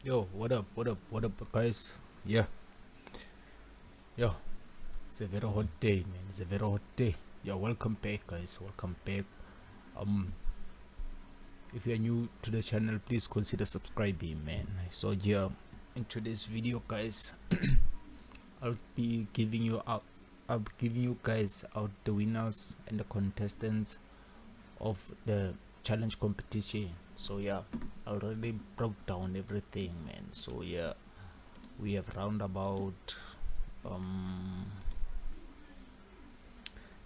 Yo, what up, guys? Yeah, yo, it's a very hot day, man. It's a very hot day. Yeah, welcome back, guys. Welcome back. Um, if you're new to the channel, please consider subscribing, man. So yeah, in today's video, guys, I'll be giving you guys out the winners and the contestants of the challenge competition. So yeah, I already broke down everything, man. So yeah, we have round about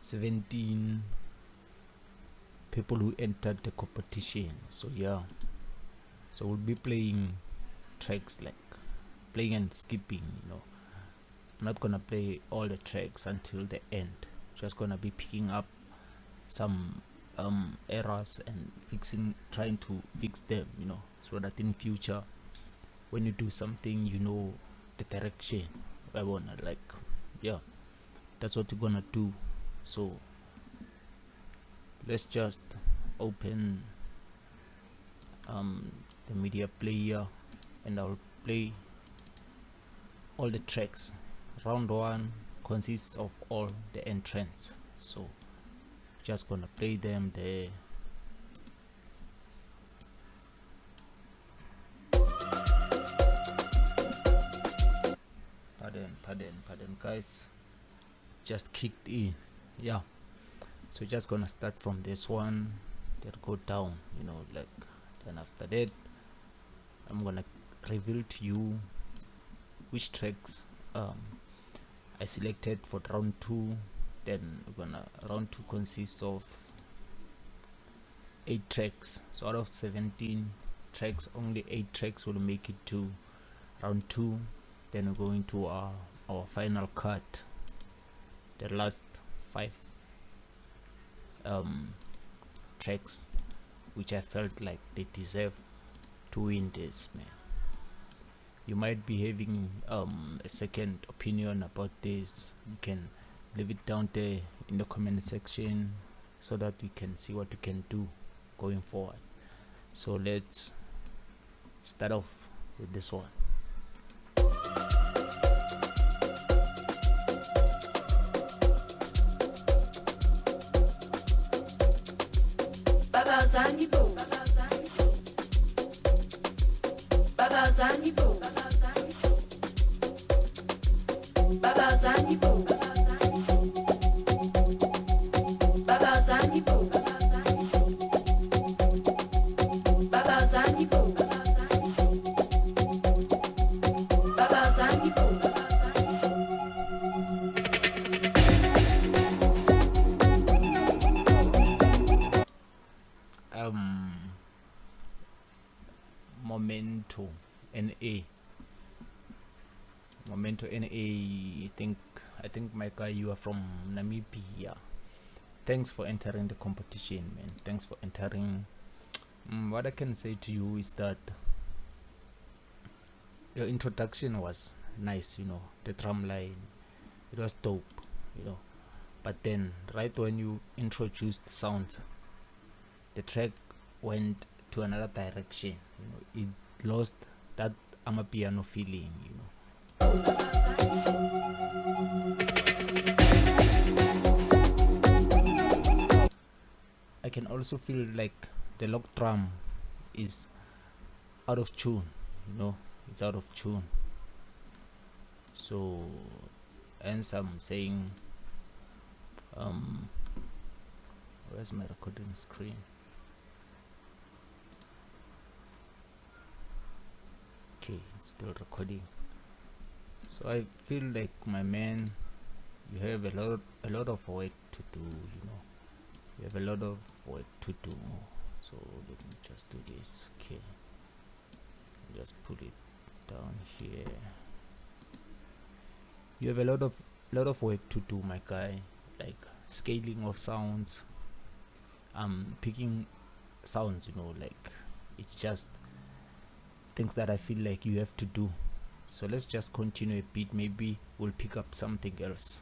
17 people who entered the competition. So yeah, so we'll be playing tracks, like playing and skipping, I'm not gonna play all the tracks until the end. Just gonna be picking up some errors and trying to fix them, so that in future when you do something, the direction I wanna, like, yeah, that's what you're gonna do. So let's just open the media player and I'll play all the tracks. Round 1 consists of all the entrants, so just gonna play them there. Pardon guys, just kicked in. Yeah, so just gonna start from this one, then go down, like, then after that I'm gonna reveal to you which tracks I selected for round 2. Then round 2 consists of 8 tracks. So out of 17 tracks, only 8 tracks will make it to round 2. Then we're going to our final cut, the last 5 tracks which I felt like they deserve to win this, man. You might be having a second opinion about this. You can leave it down there in the comment section so that we can see what we can do going forward. So let's start off with this one. Babazani bo, babazani bo, babazani bo, babazani bo, babazani bo, babazani bo. Momento NA. I think my guy, you are from Namibia. Thanks for entering the competition, man. Thanks for entering. What I can say to you is that your introduction was nice, the drum line, it was dope, but then right when you introduced sounds, the track went to another direction. It lost that Amapiano feeling, I can also feel like the lock drum is out of tune, it's out of tune. So hence I'm saying, where's my recording screen? Okay, it's still recording. So I feel like, my man, you have a lot of work to do, you have a lot of work to do. So let me just do this. Okay, just put it down here. You have a lot of work to do, my guy, like scaling of sounds, picking sounds, like, it's just things that I feel like you have to do. So let's just continue a bit, maybe we'll pick up something else.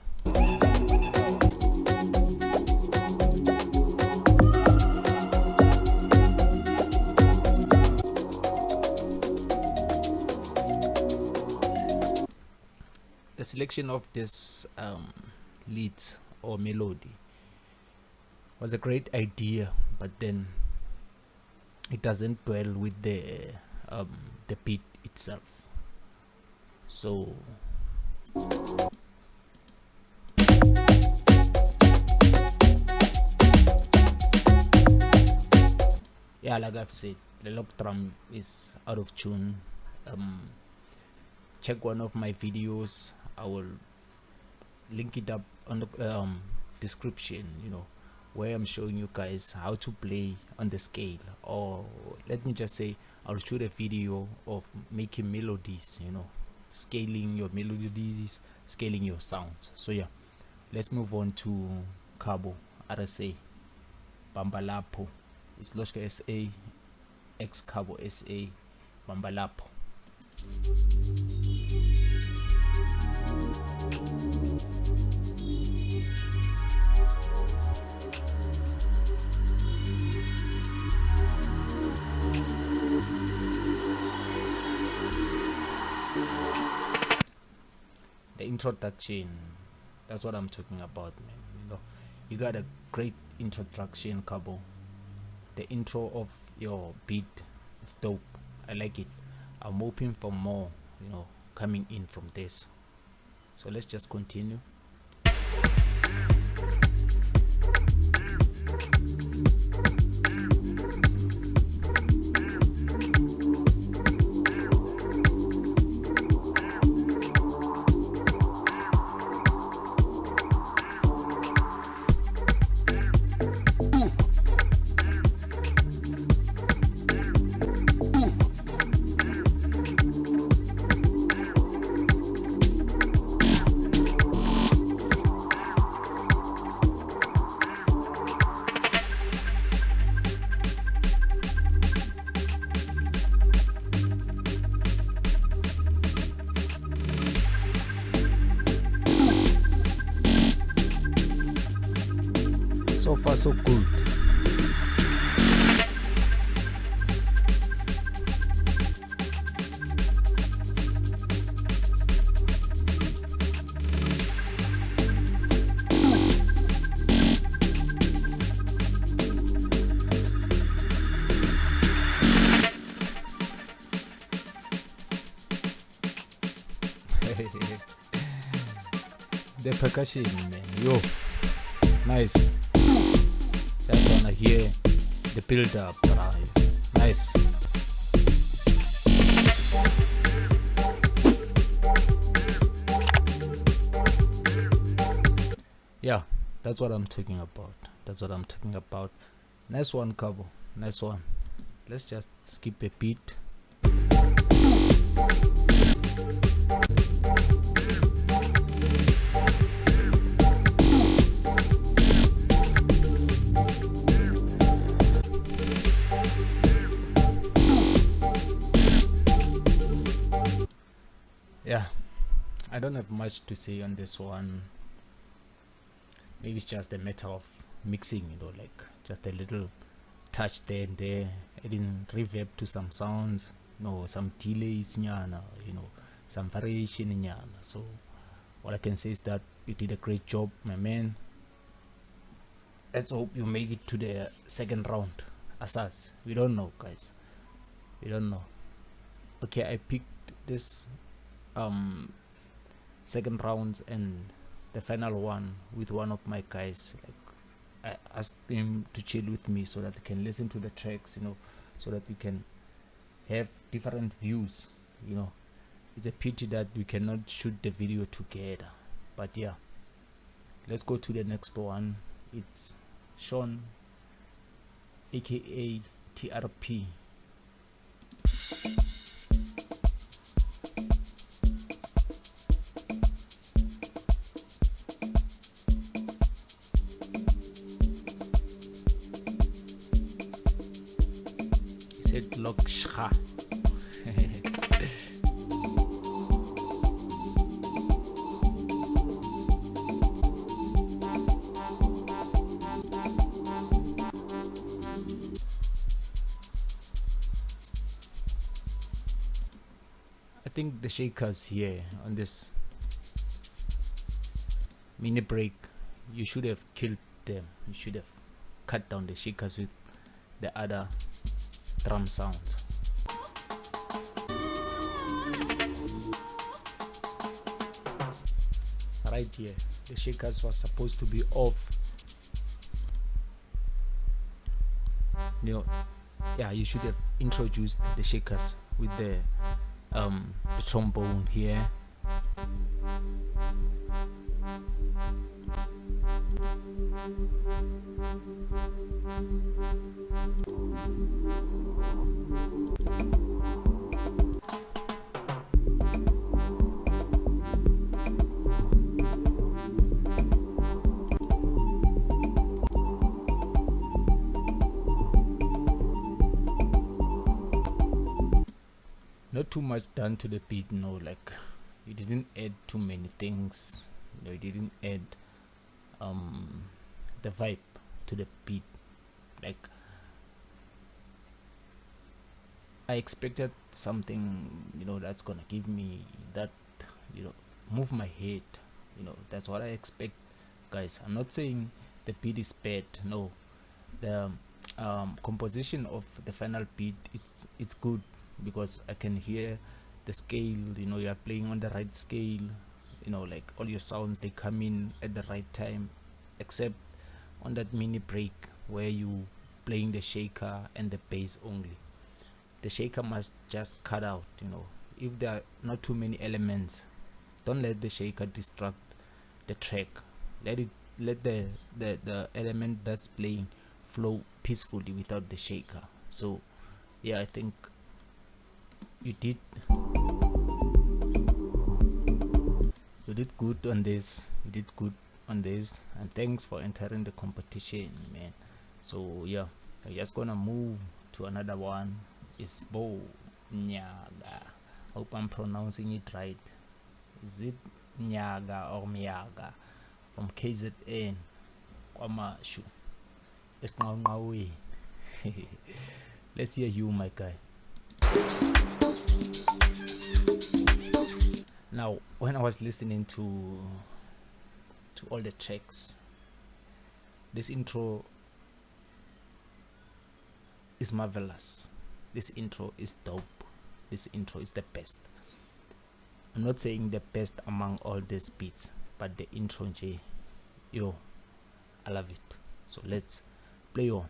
selection of this leads or melody was a great idea, but then it doesn't dwell with the beat itself. So yeah, like I've said, the lock drum is out of tune. Check one of my videos. I will link it up on the description, where I'm showing you guys how to play on the scale, or let me just say I'll shoot a video of making melodies, scaling your melodies, scaling your sounds. So yeah, let's move on to Cabo RSA Bambalapo. It's Loshka SA X Cabo SA Bambalapo. The introduction, that's what I'm talking about, man. You got a great introduction, Cabo. The intro of your beat is dope. I like it. I'm hoping for more, coming in from this. So let's just continue. So far so good. The percussion, man, yo, nice. Just wanna hear the build up, nice. Yeah, that's what I'm talking about. Nice one, Cabo. Nice one. Let's just skip a beat. Yeah, I don't have much to say on this one. Maybe it's just a matter of mixing, like just a little touch there and there, adding reverb to some sounds, some delays, some variation. So all I can say is that you did a great job, my man. Let's hope you make it to the second round. Asas, we don't know, guys. We don't know. Okay, I picked this second round and the final one with one of my guys. Like, I asked him to chill with me so that we can listen to the tracks, so that we can have different views. It's a pity that we cannot shoot the video together, but yeah, let's go to the next one. It's Sean aka TRP. Said Lokshra. I think the shakers here on this mini break, you should have killed them. You should have cut down the shakers with the other drum sounds. Right here, the shakers was supposed to be off. Yeah, you should have introduced the shakers with the trombone here. Not too much done to the beat, like you didn't add too many things, you didn't add the vibe to the beat. Like I expected something, that's gonna give me that, move my head, that's what I expect, guys. I'm not saying the beat is bad, no. The composition of the final beat, it's good, because I can hear the scale, you are playing on the right scale, like all your sounds, they come in at the right time, except on that mini break where you playing the shaker and the bass only. The shaker must just cut out, if there are not too many elements, don't let the shaker distract the track. Let the element that's playing flow peacefully without the shaker. So yeah, I think you did good on this. And thanks for entering the competition, man. So yeah, I'm just gonna move to another one. It's Bo Nyaga. Hope I'm pronouncing it right. Is it Nyaga or Miaga? From KZN, Kwamashu. It's Ngawi. Let's hear you, my guy. Now, when I was listening to all the tracks, this intro is marvelous. This intro is dope. This intro is the best. I'm not saying the best among all these beats, but the intro, I love it. So let's play on.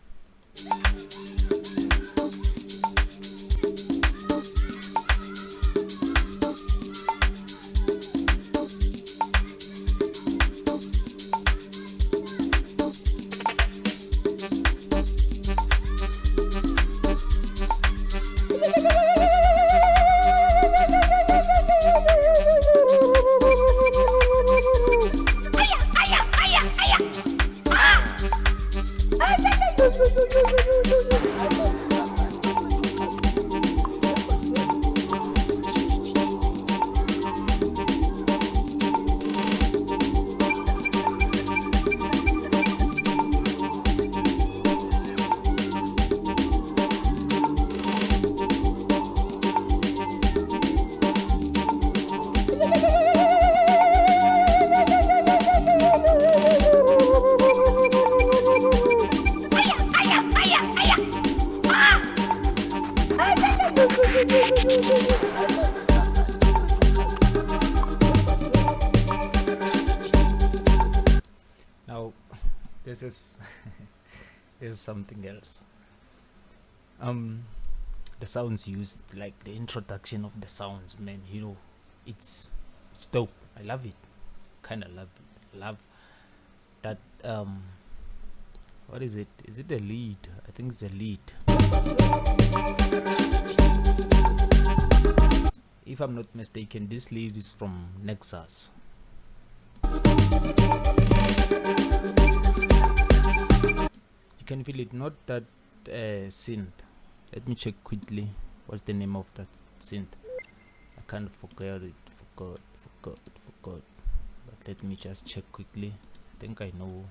Now, this is something else. The sounds used, like the introduction of the sounds, man, it's dope. I love it. Kinda love it. Love that. What is it? Is it the lead? I think it's the lead. If I'm not mistaken, this lead is from Nexus. You can feel it, not that synth. Let me check quickly. What's the name of that synth? I can't forget it. Forgot. But let me just check quickly. I think I know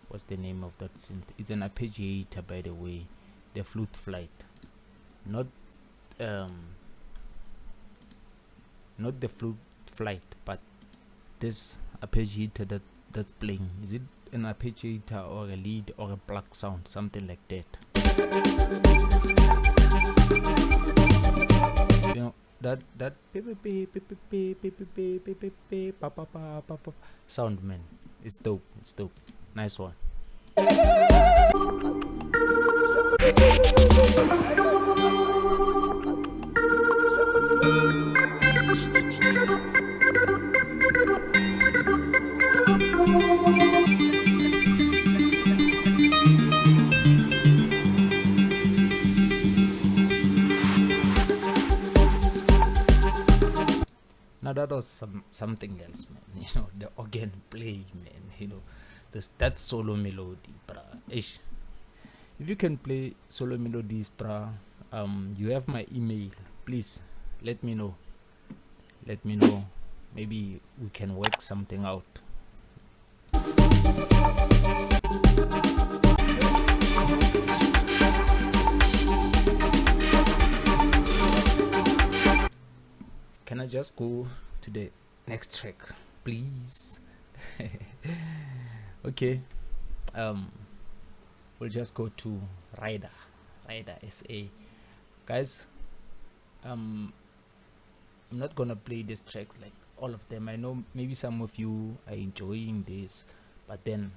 what's the name of that synth. It's an arpeggiator, by the way. The flute flight. Not the flute flight, but this arpeggiator that's playing? Is it an arpeggiator or a lead or a plug sound, something like that? You know, that sound, man, it's dope. It's dope. Nice one. Now that was something else, man. You know, the organ play, man. You know, that solo melody, bruh. Ish. If you can play solo melodies, bruh, you have my email. Please let me know. Let me know. Maybe we can work something out. Can I just go to the next track, please? Okay. We'll just go to Rider SA. Guys, I'm not gonna play these tracks like all of them. I know maybe some of you are enjoying this, but then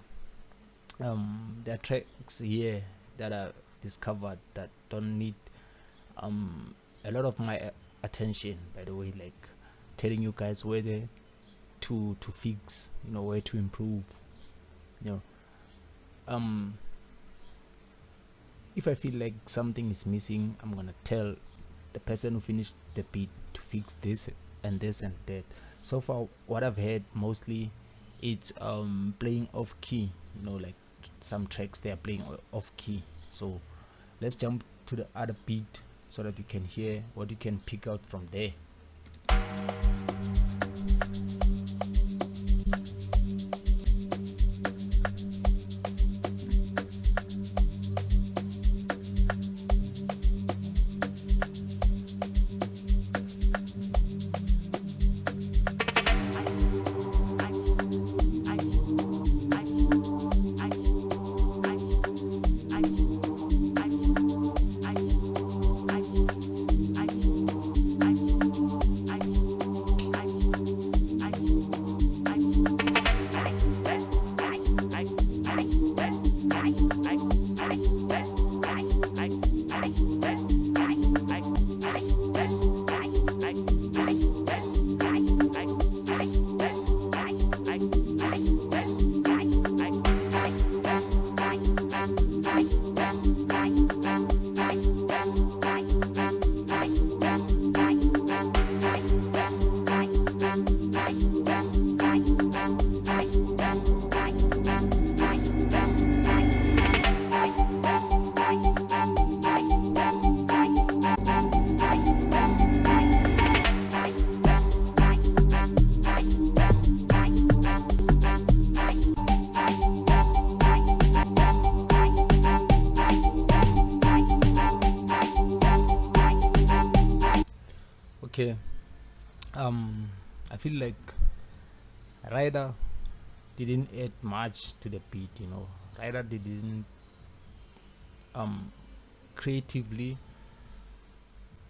there are tracks here that are discovered that don't need a lot of my attention, by the way, like telling you guys whether to fix, you know, where to improve, you know. If I feel like something is missing, I'm gonna tell the person who finished the beat to fix this and this and that. So far what I've heard mostly, it's playing off key, you know, like some tracks they are playing off key. So let's jump to the other beat so that you can hear what you can pick out from there. Okay, I feel like Ryder didn't add much to the beat, you know. Ryder didn't creatively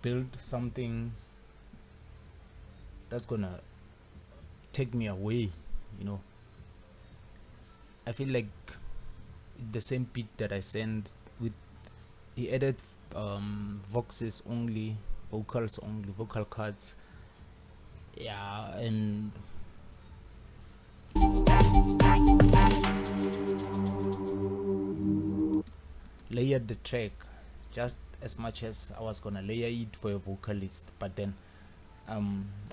build something that's gonna take me away, you know. I feel like the same beat that I sent with, he added vocals only, vocal cards, yeah, and layered the track just as much as I was gonna layer it for a vocalist, but then I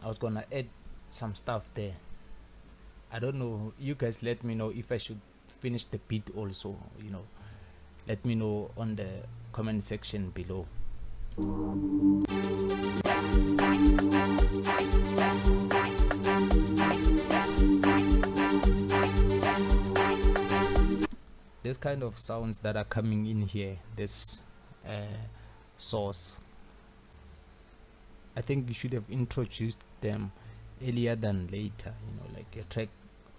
was gonna add some stuff there. I don't know, you guys let me know if I should finish the beat also, you know. Let me know on the comment section below. This kind of sounds that are coming in here, this source, I think you should have introduced them earlier than later, you know, like a track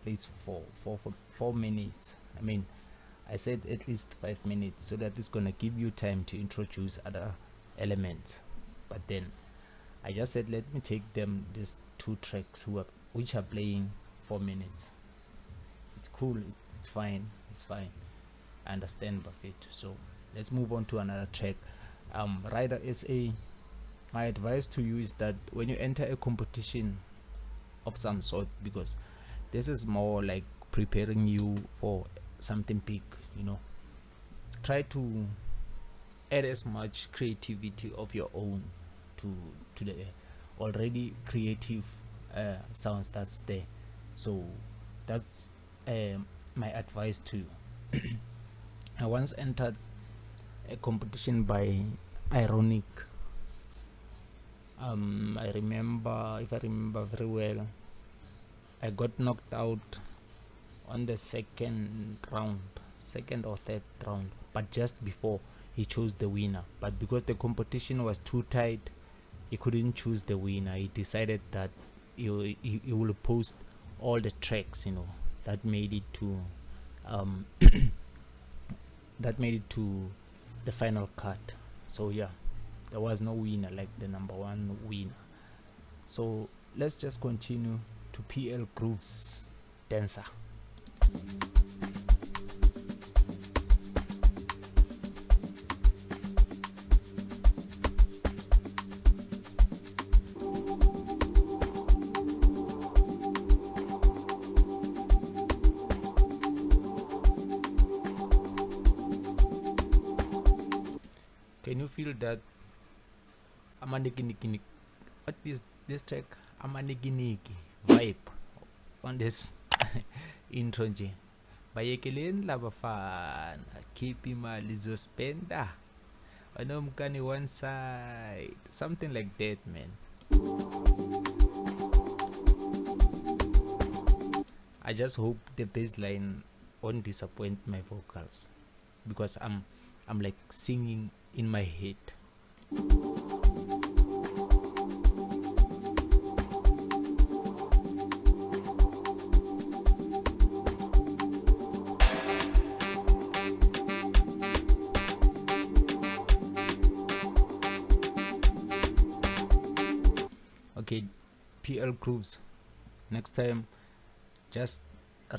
plays for 4 minutes. I mean, I said at least 5 minutes so that it's gonna give you time to introduce other elements. But then I just said let me take them these 2 tracks which are playing 4 minutes. It's cool, it's fine, I understand Buffett. So let's move on to another track. Rider SA, my advice to you is that when you enter a competition of some sort, because this is more like preparing you for something big, try to add as much creativity of your own to the already creative sounds that's there. So that's my advice to you. I once entered a competition by Ironic. If I remember very well, I got knocked out on the second or third round, but just before he chose the winner. But because the competition was too tight, he couldn't choose the winner. He decided that he will post all the tracks, that made it to the final cut. So yeah, there was no winner like the number 1 winner. So let's just continue to PL Groove's Dancer. Can you feel that amanikiniki? What is this track? Amanikiniki vibe on this intro nje. Bayekeleni labafana, keep imali zospenda. Anomkani one side, something like that, man. I just hope the bass line won't disappoint my vocals, because I'm like singing in my head. Okay, PL Grooves, next time just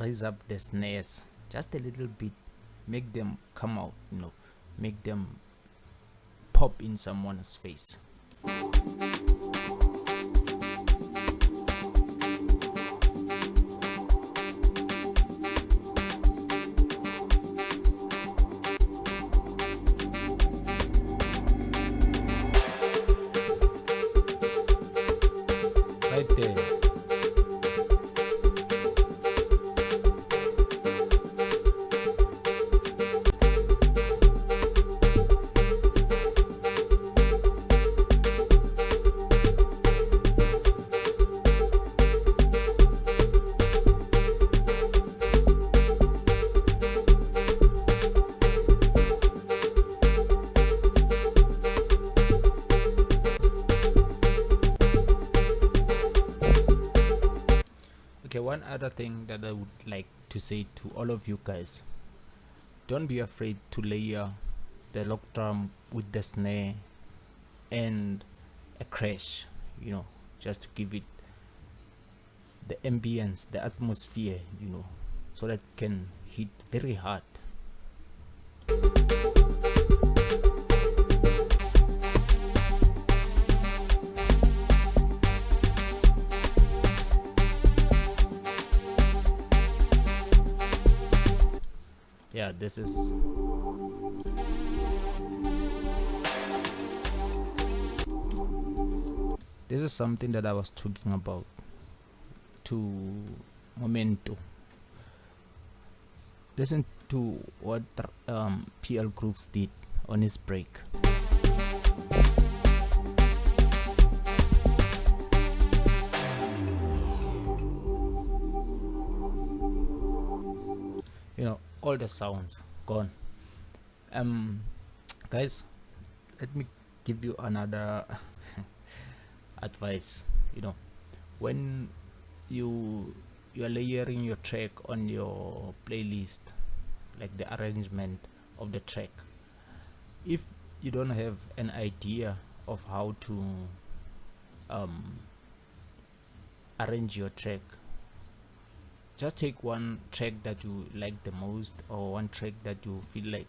raise up the snares just a little bit, make them come out, make them pop in someone's face. Right there. Okay, one other thing that I would like to say to all of you guys: don't be afraid to layer the lock drum with the snare and a crash, just to give it the ambience, the atmosphere, so that it can hit very hard. Yeah, this is something that I was talking about to Momento. Listen to what PL Grooves did on his break. All the sounds gone. Guys, let me give you another advice. When you you are layering your track on your playlist, like the arrangement of the track. If you don't have an idea of how to arrange your track, just take one track that you like the most, or one track that you feel like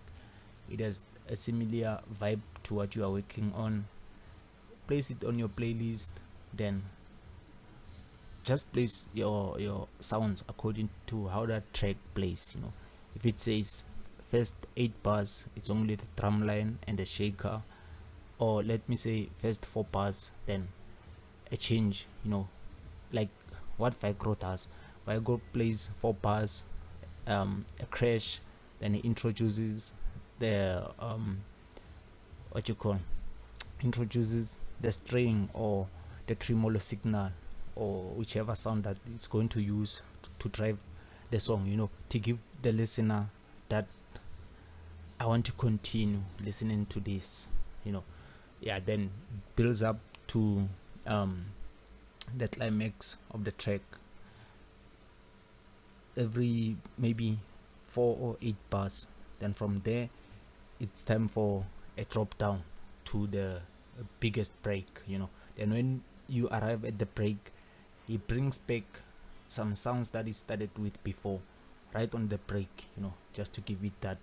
it has a similar vibe to what you are working on, place it on your playlist, then just place your sounds according to how that track plays. If it says first 8 bars, it's only the drum line and the shaker, or let me say first 4 bars, then a change, like what Vigro does. Vigro plays 4 bars, a crash, then he introduces the introduces the string or the tremolo signal, or whichever sound that it's going to use to drive the song, to give the listener that I want to continue listening to this, then builds up to the climax of the track. Every maybe 4 or 8 bars, then from there it's time for a drop down to the biggest break. Then when you arrive at the break, he brings back some sounds that he started with before, right on the break, just to give it that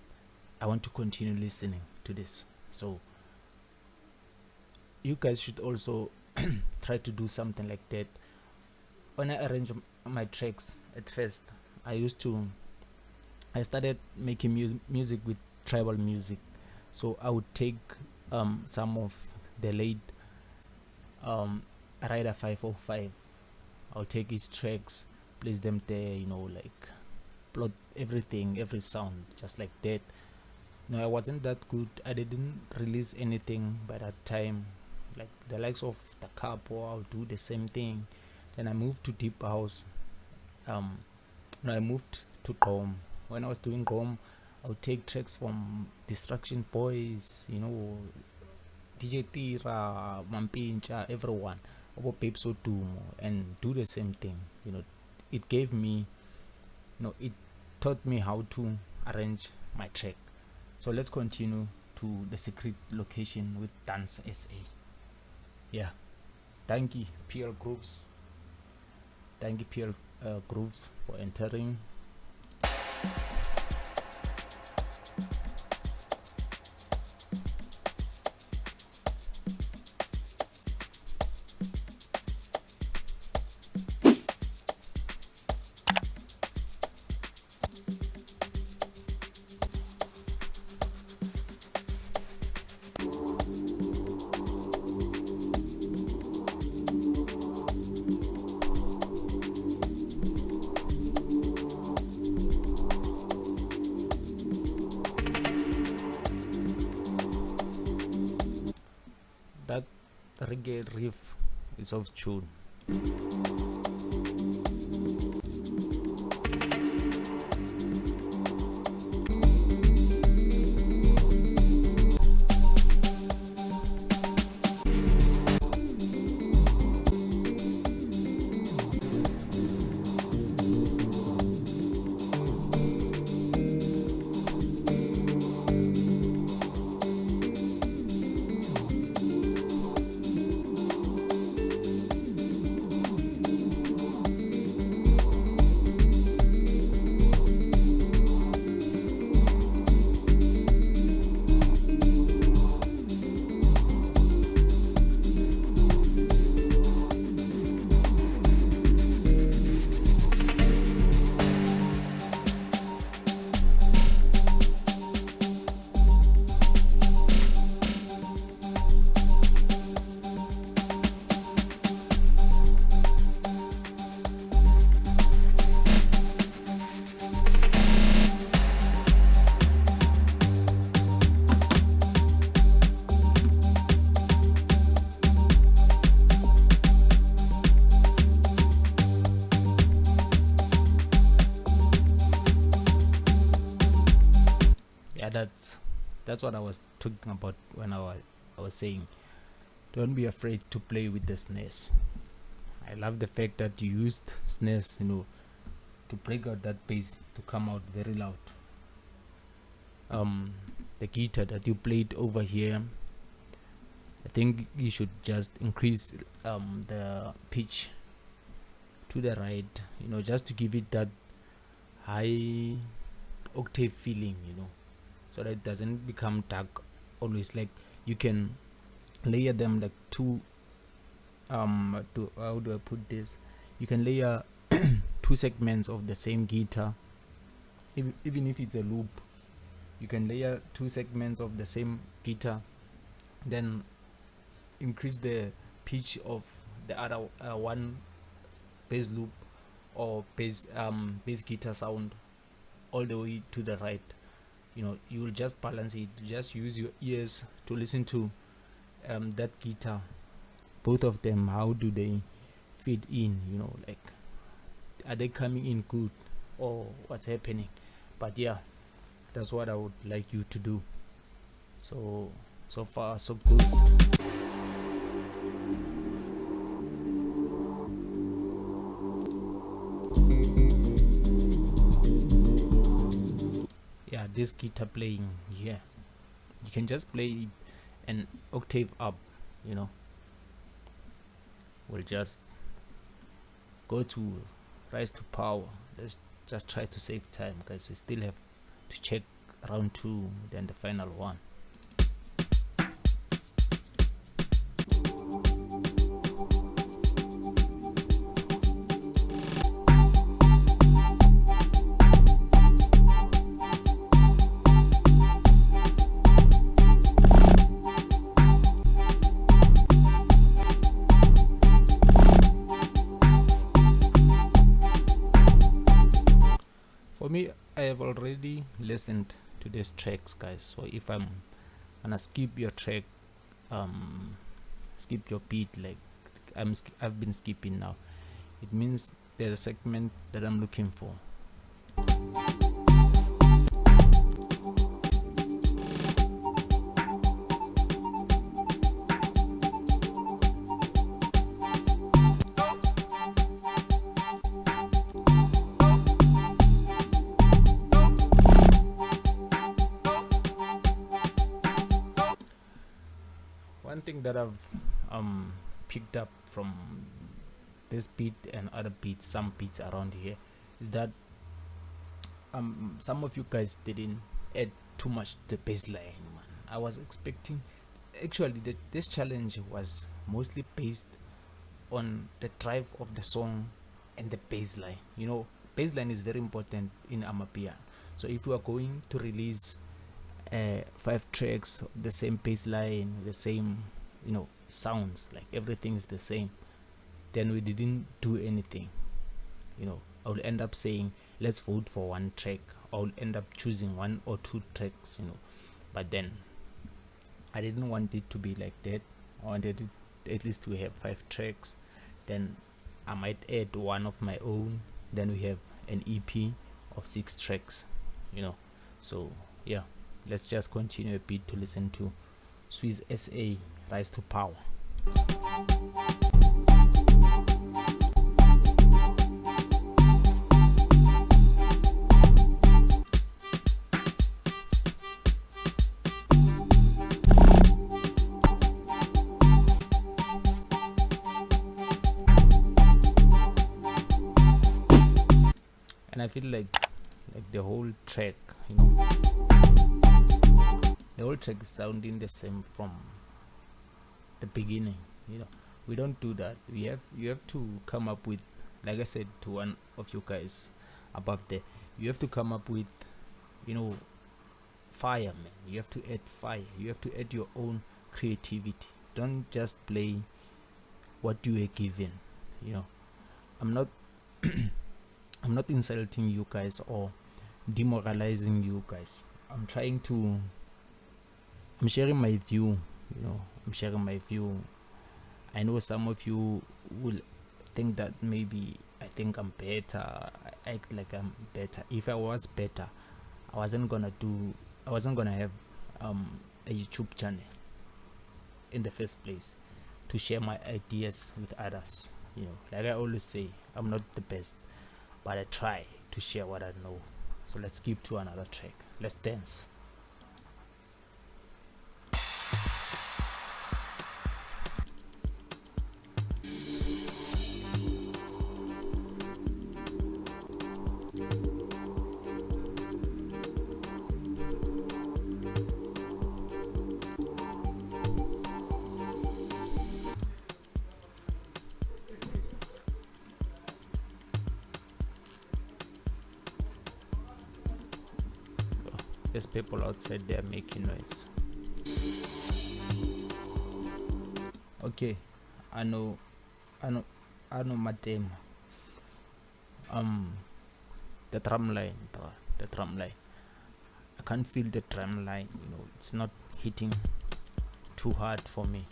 I want to continue listening to this. So you guys should also try to do something like that. When I arrange my tracks, at first I started making music with tribal music. So I would take some of the late Rider 505. I'll take his tracks, place them there, like plot everything, every sound, just like that. I wasn't that good. I didn't release anything by that time, like the likes of the Capo. I'll do the same thing. Then I moved to Deep House. I moved to Gqom. When I was doing Gqom, I would take tracks from Distraction Boys, DJ Tira, Mampincha, everyone, over Babes Odumo, and do the same thing. It gave me, it taught me how to arrange my track. So let's continue to the secret location with Dance SA. Yeah, thank you PL Grooves. Thank you PL Grooves for entering. That reggae riff is of tune. That's what I was talking about when I was saying, don't be afraid to play with the snares. I love the fact that you used snares, to break out that bass to come out very loud. The guitar that you played over here, I think you should just increase the pitch to the right, just to give it that high octave feeling, so that it doesn't become dark always. Like, you can layer them like two how do I put this, you can layer two segments of the same guitar. Even if it's a loop, you can layer two segments of the same guitar, then increase the pitch of the other one bass loop or bass guitar sound all the way to the right. You will just balance it. Just use your ears to listen to that guitar, both of them. How do they fit in? Like, are they coming in good, or what's happening? But yeah, that's what I would like you to do. So far so good. Yeah, this guitar playing here, you can just play it an octave up. We'll just go to rise to power. Let's just try to save time, guys. We still have to check round 2, then the final one. For me, I have already listened to these tracks, guys. So if I'm gonna skip your track, skip your beat, like I've been skipping now, it means there's a segment that I'm looking for. One thing that I've picked up from this beat and other beats, some beats around here, is that some of you guys didn't add too much to the bass line, man. I was expecting, actually, this challenge was mostly based on the drive of the song and the bass line. Bass line is very important in Amapiano. So if you are going to release 5 tracks, the same bass line, the same sounds, like everything is the same, then we didn't do anything. I will end up saying, let's vote for one track. I will end up choosing 1 or 2 tracks, but then I didn't want it to be like that. I wanted it at least to have 5 tracks, then I might add one of my own, then we have an EP of 6 tracks. So yeah, let's just continue a bit to listen to Swiss SA Rise to Power. And I feel like the whole track, the whole track is sounding the same from the beginning. We don't do that. You have to come up with, like I said to one of you guys above there, you have to come up with fire, man. You have to add fire. You have to add your own creativity. Don't just play what you are given. I'm not I'm not insulting you guys or demoralizing you guys. I'm sharing my view. I'm sharing my view. I know some of you will think that maybe I think I'm better. I act like I'm better. If I was better, I wasn't gonna have a YouTube channel in the first place to share my ideas with others. Like I always say, I'm not the best, but I try. to share what I know. So let's skip to another track. Let's dance. There's people outside there making noise. Okay, I know Matem. The drum line, bro. The drum line. I can't feel the drum line. It's not hitting too hard for me.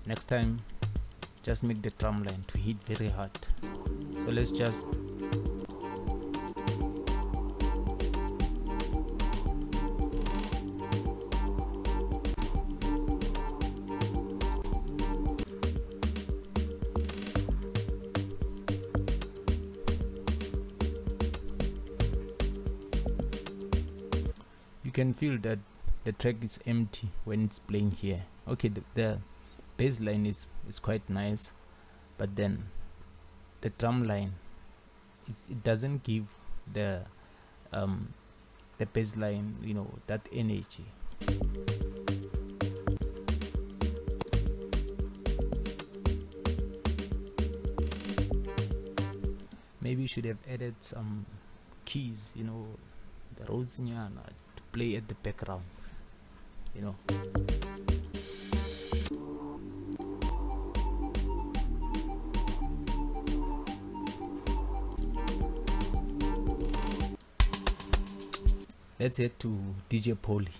Next time, just make the drum line to hit very hard. So let's just. You can feel that the track is empty when it's playing here. Okay, the bass line is quite nice, but then the drum line, it doesn't give the bass line that energy. Maybe you should have added some keys, the Rosignana, to play at the background, Let's head to DJ Polly.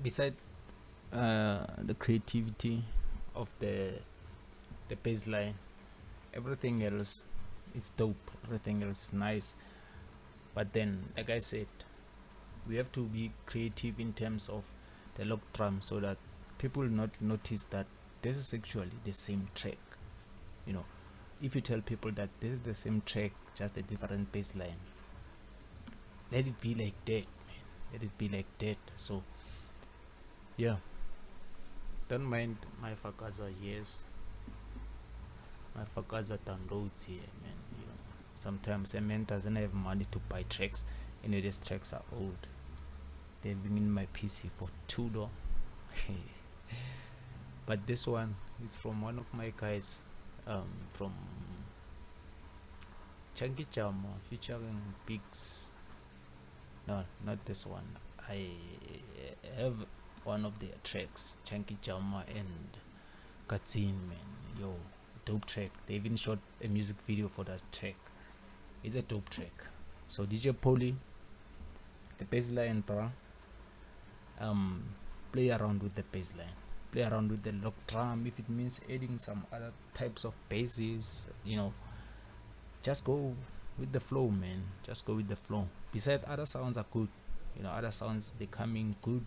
Beside the creativity of the bass line, everything else is dope, everything else is nice. But then, like I said, we have to be creative in terms of the lock drum so that people not notice that this is actually the same track. If you tell people that this is the same track, just a different bass line, let it be like that, man. Let it be like that. So yeah, don't mind my Fakaza years, my Fakaza downloads here, man. Sometimes a man doesn't have money to buy tracks, and these tracks are old. They've been in my PC for too long. But this one is from one of my guys, from Chunky Chama featuring Bigs. No, not this one. I have one of their tracks, Chunky Chama and Katzin, man. Yo, dope track. They even shot a music video for that track. It's a dope track. So DJ Polly, the bass line, bro. Play around with the bass line. Play around with the lock drum. If it means adding some other types of basses, just go with the flow, man. Just go with the flow. Besides, other sounds are good. Other sounds, they come in good.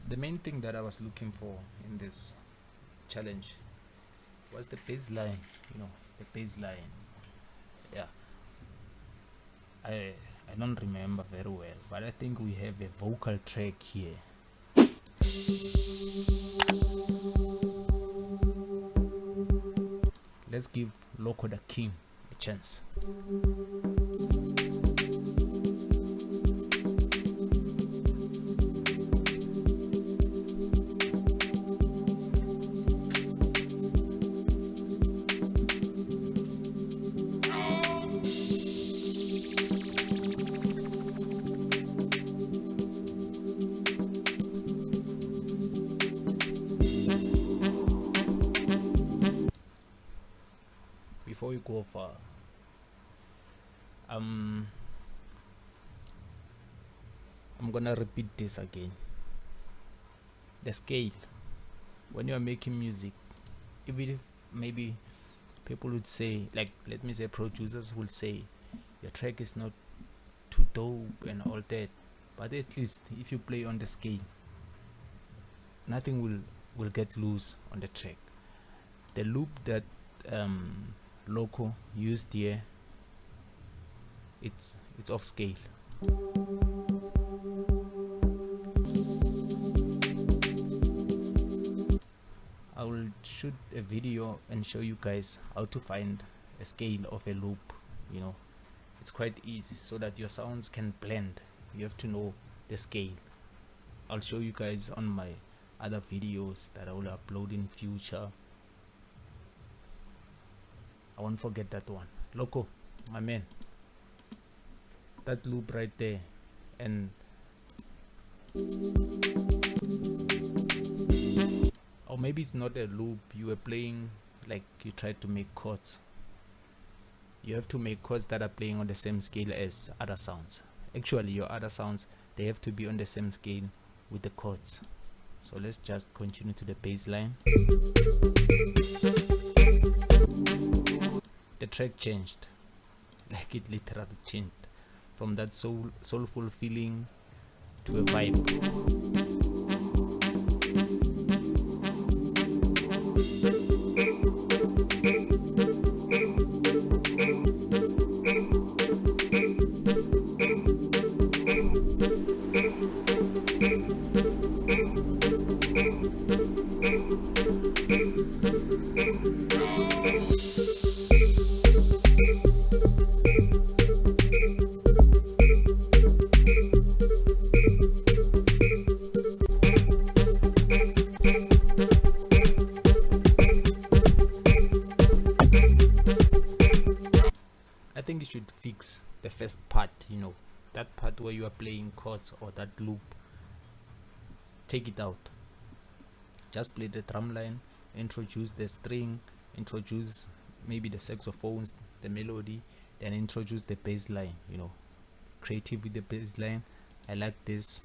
The main thing that I was looking for in this challenge was the bass line. The bass line. Yeah. I don't remember very well, but I think we have a vocal track here. Let's give Loco the King a chance. Before we go far, I'm gonna repeat this again. The scale, when you are making music, even if maybe people would say, like, let me say producers will say your track is not too dope and all that, but at least if you play on the scale, nothing will get loose on the track. The loop that Loco used here, it's off scale. I will shoot a video and show you guys how to find a scale of a loop. You know, it's quite easy so that your sounds can blend. You have to know the scale. I'll show you guys on my other videos that I will upload in future. I won't forget that one. Loco, my man, that loop right there, and or maybe it's not a loop, you were playing, like you tried to make chords. You have to make chords that are playing on the same scale as other sounds. Actually, your other sounds, they have to be on the same scale with the chords. So let's just continue to the bass line. The track changed, like it literally changed from that soulful feeling to a vibe. I think you should fix the first part, you know, that part where you are playing chords or that loop. Take it out. Just play the drum line, introduce the string, introduce maybe the saxophones, the melody, then introduce the bass line, you know. Creative with the bass line. I like this.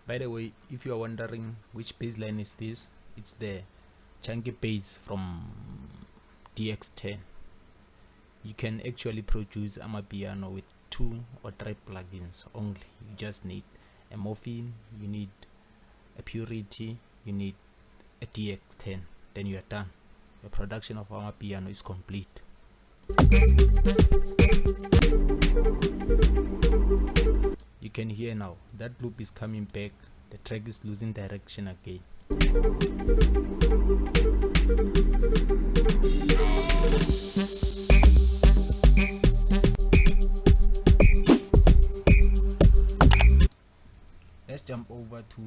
By the way, if you are wondering which bass line is this, it's the chunky bass from DX10. You can actually produce Amapiano with 2 or 3 plugins only. You just need a morphine, you need a purity, you need a DX10, then you are done. Your production of Amapiano is complete. You can hear now that loop is coming back, the track is losing direction again. Let's jump over to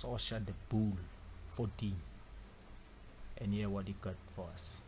Sosha the Bull 14 and hear what he got for us.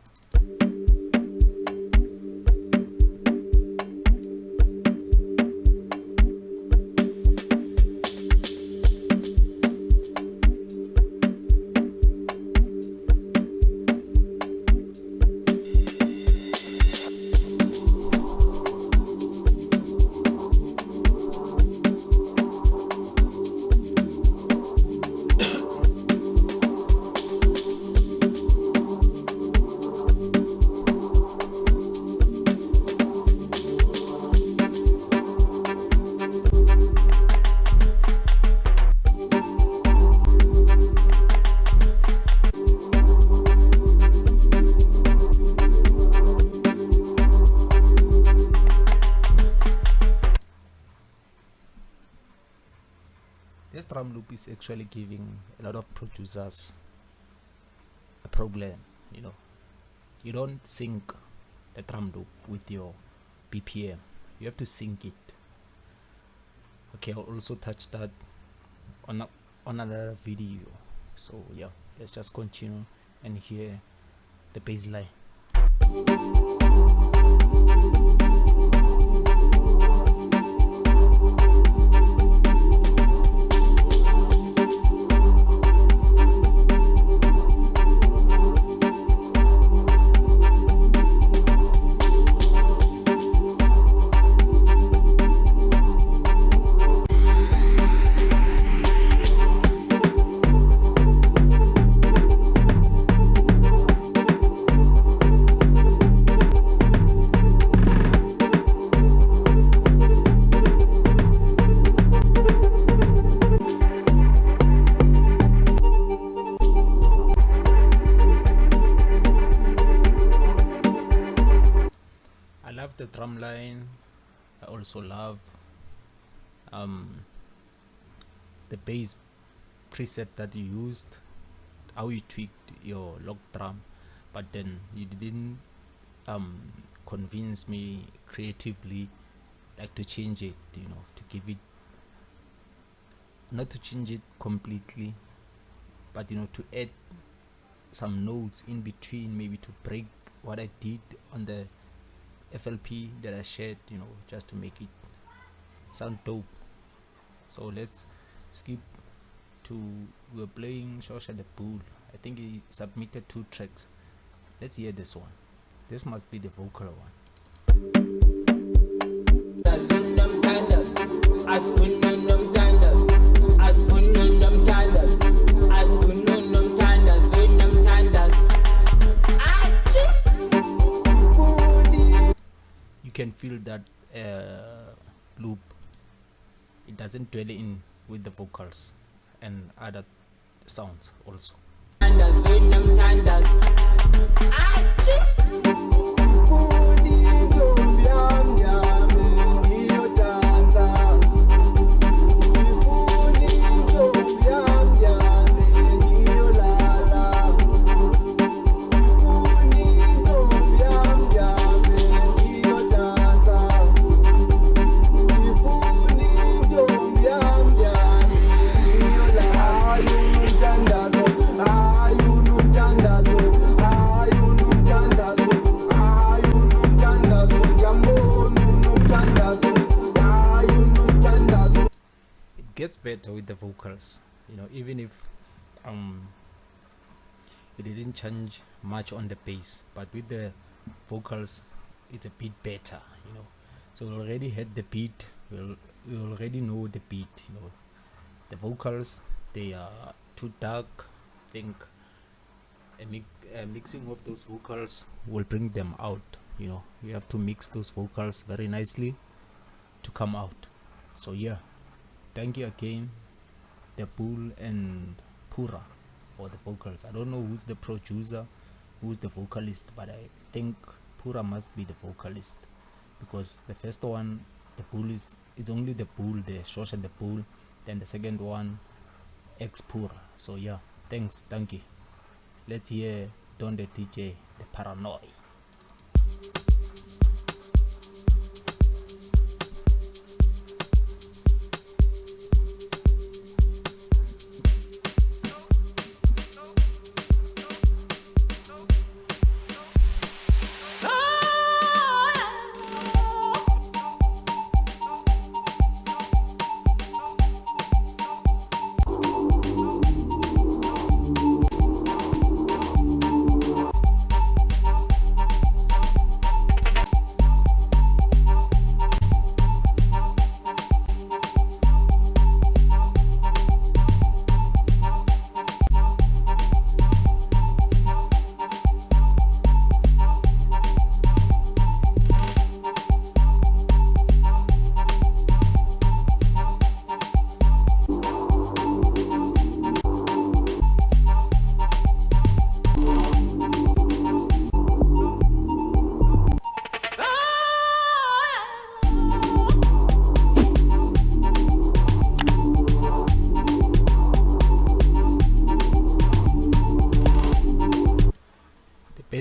This drum loop is actually giving a lot of producers a problem. You don't sync the drum loop with your BPM. You have to sync it. Okay, I'll also touch that on another video. So yeah, let's just continue and hear the bass line. The drum line. I also love the bass preset that you used, how you tweaked your log drum, but then you didn't convince me creatively like to change it, to give it, not to change it completely, but to add some notes in between, maybe to break what I did on the FLP that I shared, just to make it sound dope. So let's skip to, we're playing Shosha the Bull. I think he submitted 2 tracks. Let's hear this one. This must be the vocal one. You can feel that loop. It doesn't dwell in with the vocals and other sounds also. Gets better with the vocals, even if it didn't change much on the bass, but with the vocals it's a bit better. So we already had the beat, we already know the beat. The vocals, they are too dark. I think a mixing of those vocals will bring them out. You have to mix those vocals very nicely to come out. So yeah, thank you again, the Bull and Pura, for the vocals. I don't know who's the producer, who's the vocalist, but I think Pura must be the vocalist, because the first one, the Bull, it's only the Bull, the Shosha the Bull, then the second one, ex Pura. So yeah, thank you. Let's hear Don the DJ, the Paranoid.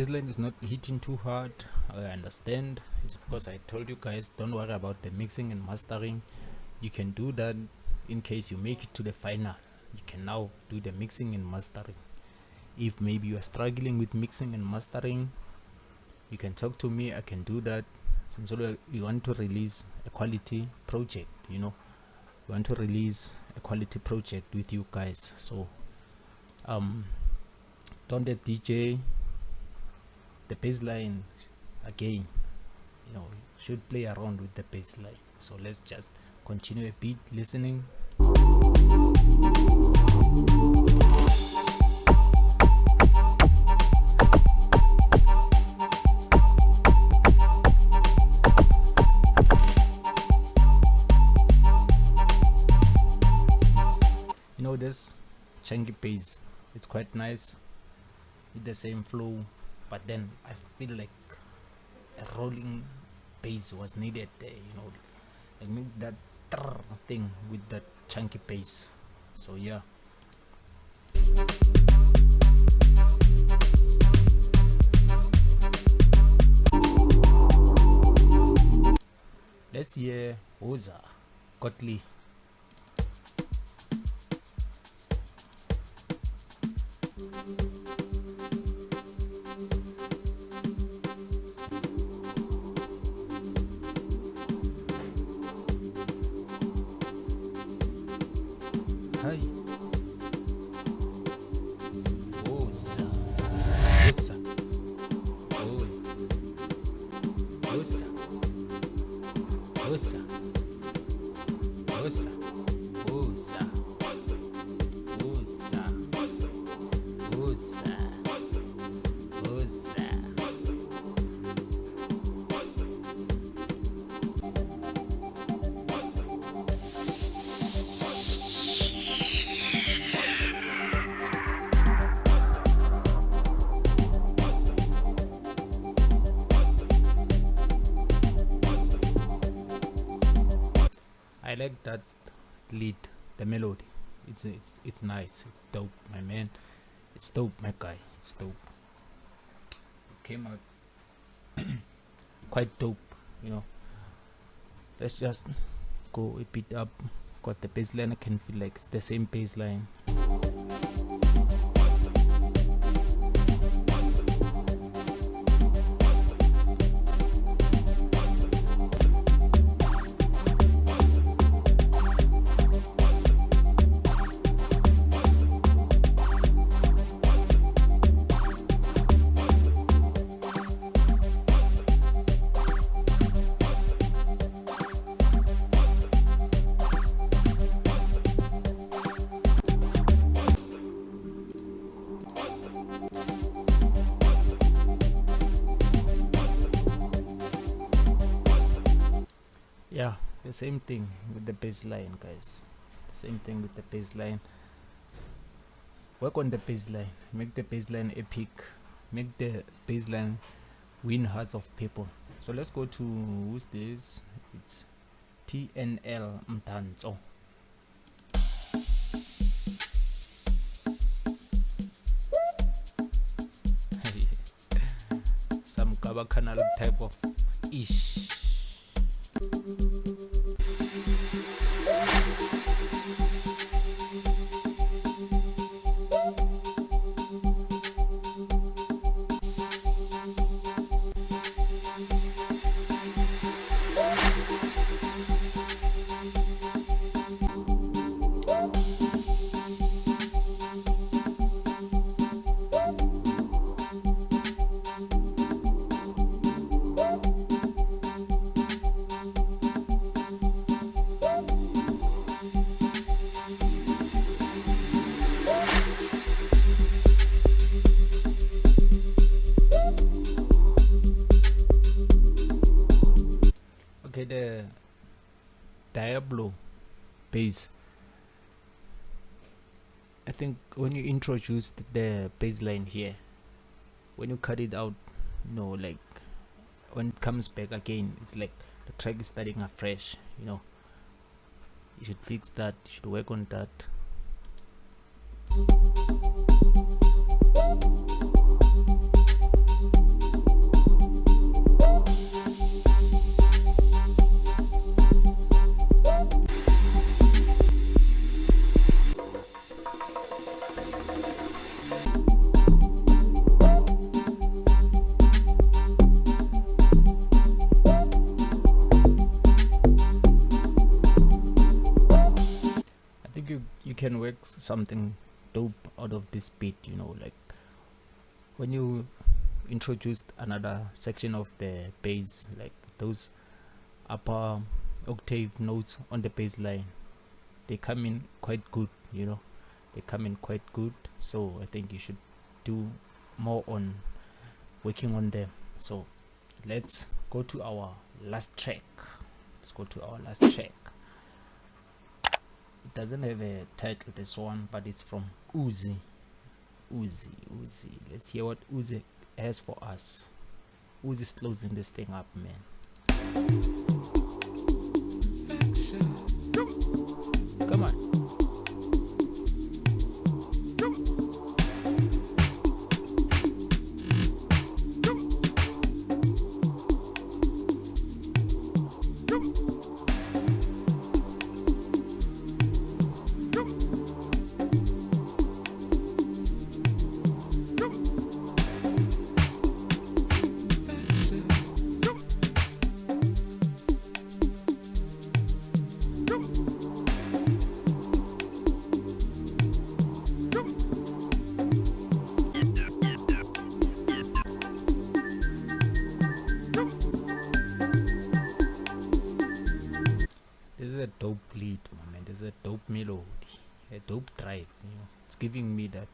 bass line is not hitting too hard. I understand. It's because I told you guys, don't worry about the mixing and mastering. You can do that in case you make it to the final. You can now do the mixing and mastering. If maybe you are struggling with mixing and mastering, you can talk to me. I can do that. Since we want to release a quality project, we want to release a quality project with you guys. So don't let DJ the bassline again, should play around with the bassline. So let's just continue a bit listening. This chunky bass, it's quite nice with the same flow, but then I feel like a rolling bass was needed there, like make that thing with that chunky bass. So yeah, let's hear Oza Kotli. Hi. Oza. Oza. Oza. Oza. Oza. Oza. I like that lead, the melody. It's nice. It's dope, my man. It's dope, my guy. It's dope. It came out quite dope, Let's just go a bit up, because the bass line I can feel like it's the same bass line. Yeah, the same thing with the bass line, guys. The same thing with the bass line. Work on the bass line. Make the bass line epic. Make the bass line win hearts of people. So let's go to, who's this? It's TNL Mtanzo. Some Kaba Canal type of ish. Okay, the Diablo bass. I think when you introduced the bass line here, when you cut it out, like when it comes back again, it's like the track is starting afresh. You should fix that. You should work on that. I think you can work something dope out of this beat, you know, like when you introduced another section of the bass, like those upper octave notes on the bass line, they come in quite good, you know, they come in quite good. So I think you should do more on working on them. So let's go to our last track. It doesn't have a title, this one, but it's from Uzi. Let's hear what Uzi has for us. Uzi's closing this thing up, man. Come on. This is a dope lead, man. This is a dope melody, a dope drive, you know. It's giving me that.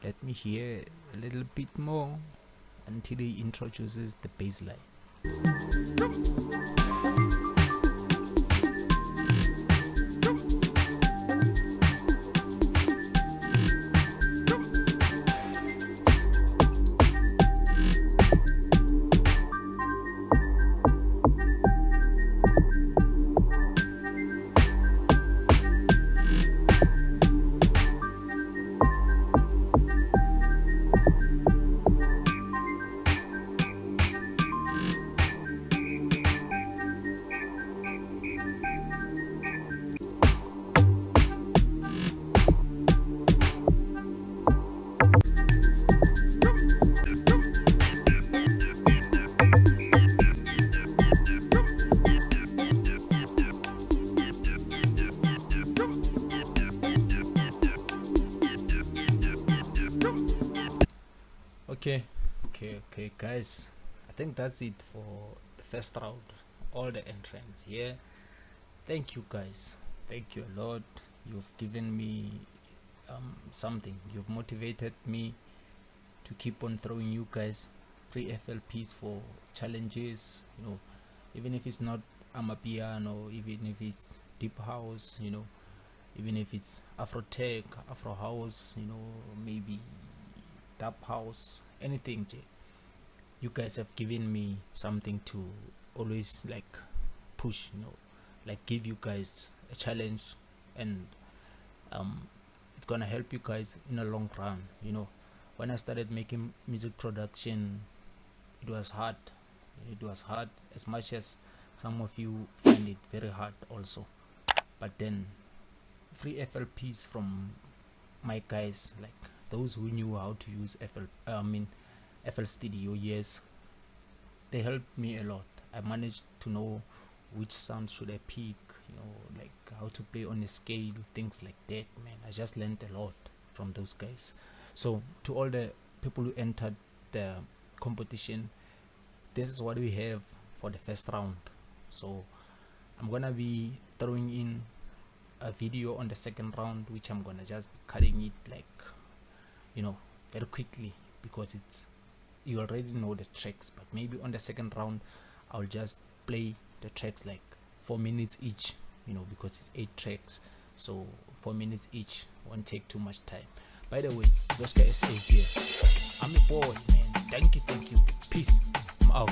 Let me hear a little bit more until he introduces the bass line. Okay, guys, I think that's it for the first round, all the entrants here. Thank you, guys, thank you a lot. You've given me something. You've motivated me to keep on throwing you guys free FLPs for challenges, you know, even if it's not Amapiano, even if it's deep house, you know, even if it's Afro tech, Afro house, you know, maybe dub house, anything. You guys have given me something to always like push, you know, like give you guys a challenge, and it's gonna help you guys in a long run. You know, when I started making music production, it was hard as much as some of you find it very hard also. But then free FLPs from my guys, like those who knew how to use FL Studio, yes, they helped me a lot. I managed to know which sound should I pick, you know, like how to play on a scale, things like that, man. I just learned a lot from those guys. So to all the people who entered the competition, this is what we have for the first round. So I'm gonna be throwing in a video on the second round, which I'm gonna just be cutting it like, you know, very quickly, because it's, you already know the tracks, but maybe on the second round I'll just play the tracks like 4 minutes each, you know, because it's 8 tracks, so 4 minutes each won't take too much time. By the way, Zoska SA here. I'm a boy, man. Thank you, peace, I'm out.